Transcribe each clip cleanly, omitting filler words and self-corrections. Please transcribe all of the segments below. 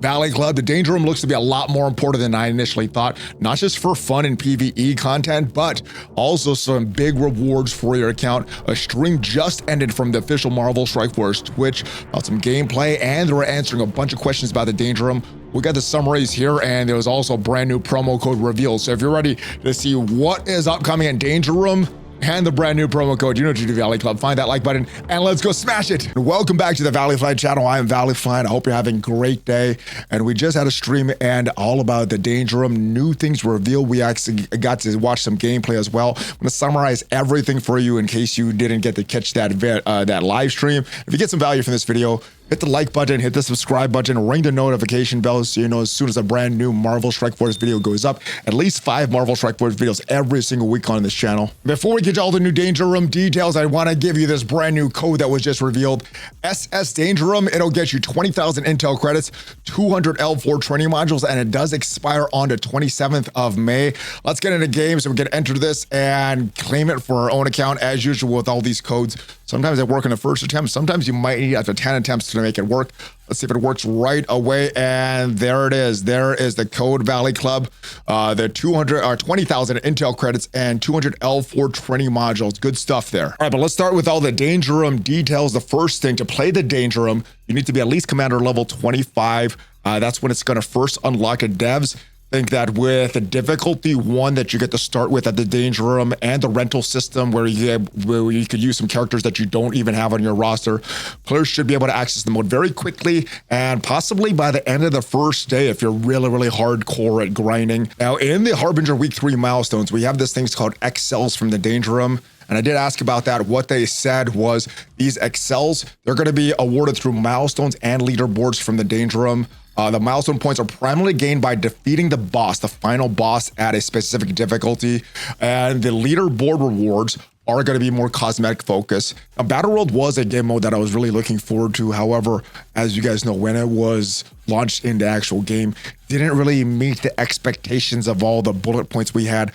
Valley Club, the Danger Room looks to be a lot more important than I initially thought, not just for fun and PvE content, but also some big rewards for your account. A stream just ended from the official Marvel Strike Force Twitch about some gameplay, and they were answering a bunch of questions about the Danger Room. We got the summaries here, and there was also a brand new promo code revealed. So if you're ready to see what is upcoming in Danger Room, and the brand new promo code, you know what to do, Valley Club. Find that like button and let's go smash it. Welcome back to the ValleyFlyin channel. I am ValleyFlyin. I hope you're having a great day. And we just had a stream and all about the Danger Room. New things revealed. We actually got to watch some gameplay as well. I'm going to summarize everything for you in case you didn't get to catch that live stream. If you get some value from this video, hit the like button, hit the subscribe button, ring the notification bell so you know as soon as a brand new Marvel Strike Force video goes up. At least 5 Marvel Strike Force videos every single week on this channel. Before we get to all the new Danger Room details, I want to give you this brand new code that was just revealed. SS Danger Room, it'll get you 20,000 intel credits, 200 L4 training modules, and it does expire on the 27th of May. Let's get into games so we can enter this and claim it for our own account as usual with all these codes. Sometimes they work in the first attempt. Sometimes you might need after 10 attempts to make it work. Let's see if it works right away. And there it is. There is the code Valley Club. The 20,000 intel credits and 200 L4 training modules. Good stuff there. All right, but let's start with all the Danger Room details. The first thing, to play the Danger Room, you need to be at least Commander level 25. That's when it's going to first unlock it. Devs think that with the difficulty 1 that you get to start with at the Danger Room and the rental system where you could use some characters that you don't even have on your roster, players should be able to access the mode very quickly and possibly by the end of the first day if you're really hardcore at grinding. Now in the Harbinger Week 3 milestones, we have this thing called Excels from the Danger Room. And I did ask about that. What they said was these Excels, they're going to be awarded through milestones and leaderboards from the Danger Room. The milestone points are primarily gained by defeating the boss, the final boss at a specific difficulty. And the leaderboard rewards are going to be more cosmetic focus. Now, Battle World was a game mode that I was really looking forward to. However, as you guys know, when it was launched in the actual game, didn't really meet the expectations of all the bullet points we had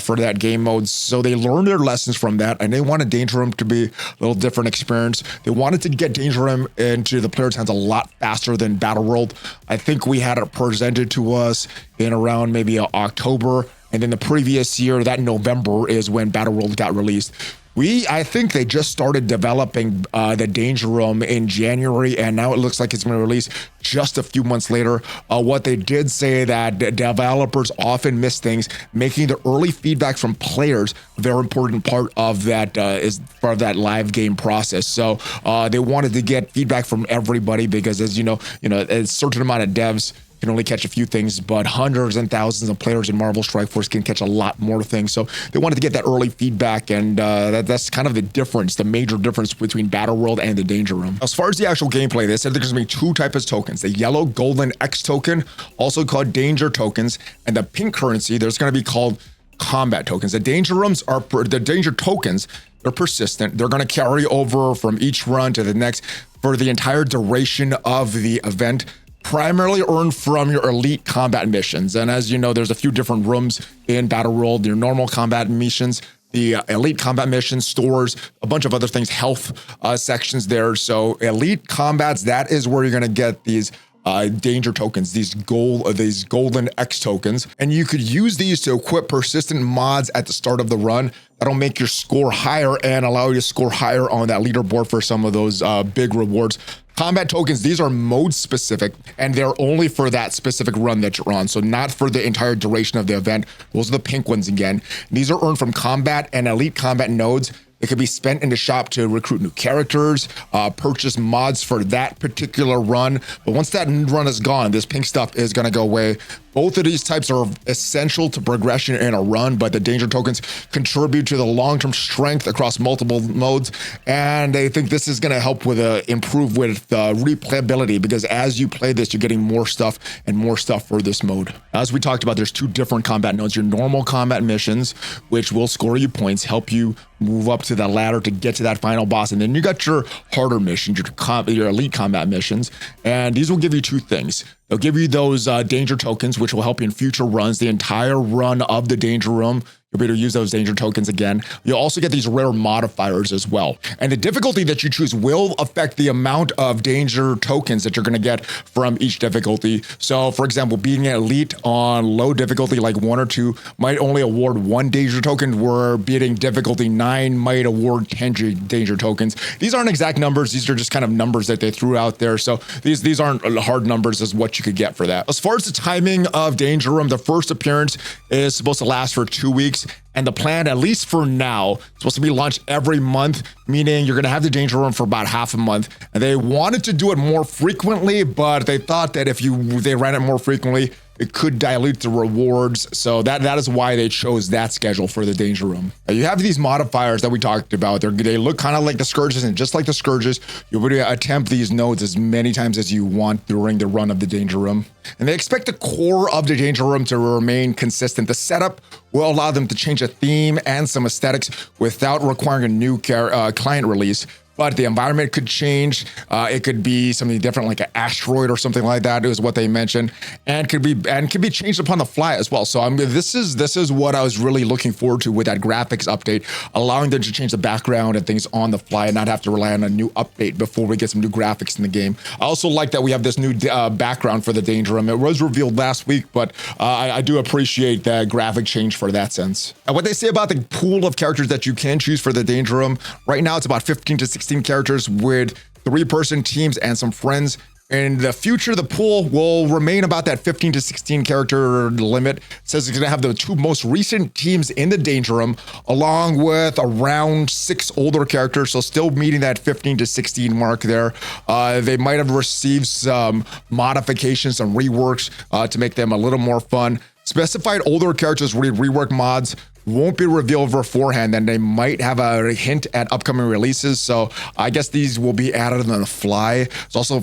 for that game mode. So they learned their lessons from that, and they wanted Danger Room to be a little different experience. They wanted to get Danger Room into the players' hands a lot faster than Battle World. I think we had it presented to us in around maybe October. And then the previous year, that November, is when Battle World got released. I think they just started developing the Danger Room in January, and now it looks like it's going to release just a few months later. What they did say that developers often miss things, making the early feedback from players a very important part of that is part of that live game process. So they wanted to get feedback from everybody because, as you know, a certain amount of devs can only catch a few things, but hundreds and thousands of players in Marvel Strike Force can catch a lot more things. So they wanted to get that early feedback, and that's kind of the difference, the major difference between Battle World and the Danger Room. As far as the actual gameplay, they said there's going to be 2 types of tokens: the yellow golden X token, also called danger tokens, and the pink currency, there's going to be called combat tokens. The Danger Rooms are the danger tokens. They're persistent. They're going to carry over from each run to the next for the entire duration of the event, primarily earned from your elite combat missions. And as you know, there's a few different rooms in Battle World: your normal combat missions, the elite combat missions, stores, a bunch of other things, health sections there. So elite combats, that is where you're going to get these danger tokens, these golden X tokens, and you could use these to equip persistent mods at the start of the run. That'll make your score higher and allow you to score higher on that leaderboard for some of those big rewards. Combat tokens, these are mode specific, and they're only for that specific run that you're on, so not for the entire duration of the event. Those are the pink ones again. These are earned from combat and elite combat nodes. It could be spent in the shop to recruit new characters, purchase mods for that particular run. But once that run is gone, this pink stuff is going to go away. Both of these types are essential to progression in a run, but the danger tokens contribute to the long-term strength across multiple modes. And I think this is going to help with improve with replayability, because as you play this, you're getting more stuff and more stuff for this mode. As we talked about, there's 2 different combat nodes: your normal combat missions, which will score you points, help you move up to the ladder to get to that final boss. And then you got your harder missions, your elite combat missions, and these will give you 2 things. They'll give you those danger tokens, which will help you in future runs. The entire run of the Danger Room, you'll be able to use those danger tokens again. You'll also get these rare modifiers as well. And the difficulty that you choose will affect the amount of danger tokens that you're going to get from each difficulty. So for example, being an elite on low difficulty like 1 or 2 might only award 1 danger token, where beating difficulty 9 might award 10 danger tokens. These aren't exact numbers. These are just kind of numbers that they threw out there. So these aren't hard numbers as what you could get for that. As far as the timing of Danger Room, the first appearance is supposed to last for 2 weeks. And the plan, at least for now, is supposed to be launched every month, meaning you're going to have the Danger Room for about half a month. And they wanted to do it more frequently, but they thought that if they ran it more frequently, it could dilute the rewards. So that is why they chose that schedule for the Danger Room. Now, you have these modifiers that we talked about. They look kind of like the Scourges, and just like the Scourges, you'll be able to attempt these nodes as many times as you want during the run of the Danger Room. And they expect the core of the Danger Room to remain consistent. The setup will allow them to change a theme and some aesthetics without requiring a new client release. But the environment could change. It could be something different, like an asteroid or something like that, is what they mentioned, and could be changed upon the fly as well. So this is what I was really looking forward to with that graphics update, allowing them to change the background and things on the fly and not have to rely on a new update before we get some new graphics in the game. I also like that we have this new background for the Danger Room. It was revealed last week, but I do appreciate the graphic change for that sense. And what they say about the pool of characters that you can choose for the Danger Room, right now it's about 15 to 16 characters with 3-person teams and some friends. In the future, the pool will remain about that 15 to 16 character limit. It says it's going to have the 2 most recent teams in the Danger Room, along with around 6 older characters, so still meeting that 15 to 16 mark there. They might have received some modifications, some reworks to make them a little more fun. Specified older characters with rework mods won't be revealed beforehand, and they might have a hint at upcoming releases. So I guess these will be added on the fly. There's also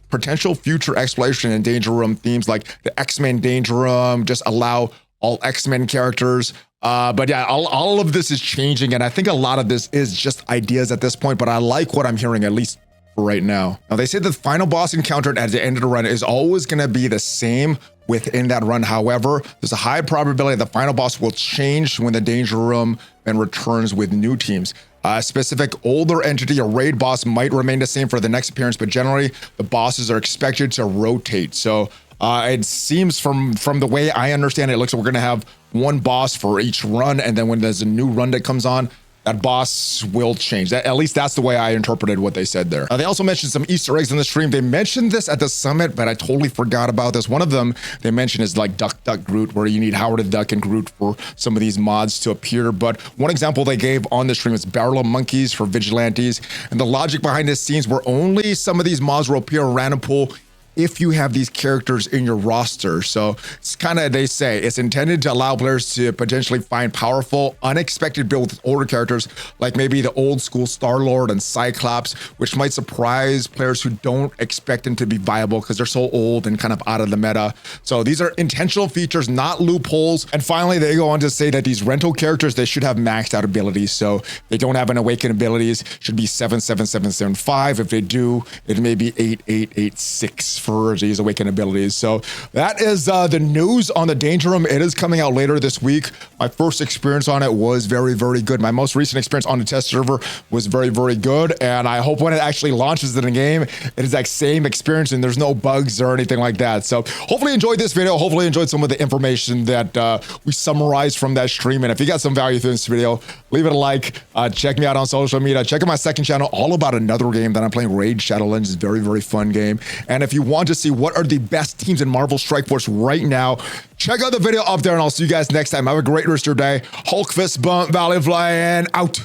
potential future exploration in Danger Room themes like the X-Men Danger Room, just allow all X-Men characters. But yeah, all of this is changing, and I think a lot of this is just ideas at this point, but I like what I'm hearing, at least for right now. Now, they say the final boss encountered at the end of the run is always going to be the same within that run. However, there's a high probability the final boss will change when the Danger Room then returns with new teams. A specific older entity or raid boss might remain the same for the next appearance, but generally the bosses are expected to rotate. So it seems from the way I understand it, it looks like we're going to have one boss for each run, and then when there's a new run that comes on, that boss will change. At least that's the way I interpreted what they said there. They also mentioned some Easter eggs in the stream. They mentioned this at the summit, but I totally forgot about this. One of them they mentioned is like Duck Duck Groot, where you need Howard the Duck and Groot for some of these mods to appear. But one example they gave on the stream is Barrel of Monkeys for Vigilantes. And the logic behind this scenes where only some of these mods will appear in random pool if you have these characters in your roster. So it's kind of, they say, it's intended to allow players to potentially find powerful, unexpected builds with older characters, like maybe the old school Star-Lord and Cyclops, which might surprise players who don't expect them to be viable because they're so old and kind of out of the meta. So these are intentional features, not loopholes. And finally, they go on to say that these rental characters, they should have maxed out abilities. So they don't have an awakened abilities, should be 77775. If they do, it may be 8886 for these awakened abilities. So that is the news on the Danger Room. It is coming out later this week. My first experience on it was very, very good. My most recent experience on the test server was very, very good. And I hope when it actually launches in the game, it is that same experience and there's no bugs or anything like that. So hopefully you enjoyed this video. Hopefully you enjoyed some of the information that we summarized from that stream. And if you got some value through this video, leave it a like. Check me out on social media. Check out my second channel, all about another game that I'm playing, Raid Shadowlands. It's a very, very fun game. And if you want to see what are the best teams in Marvel Strike Force right now, check out the video up there, and I'll see you guys next time. Have a great rest of your day. Hulk fist bump, ValleyFlyin out.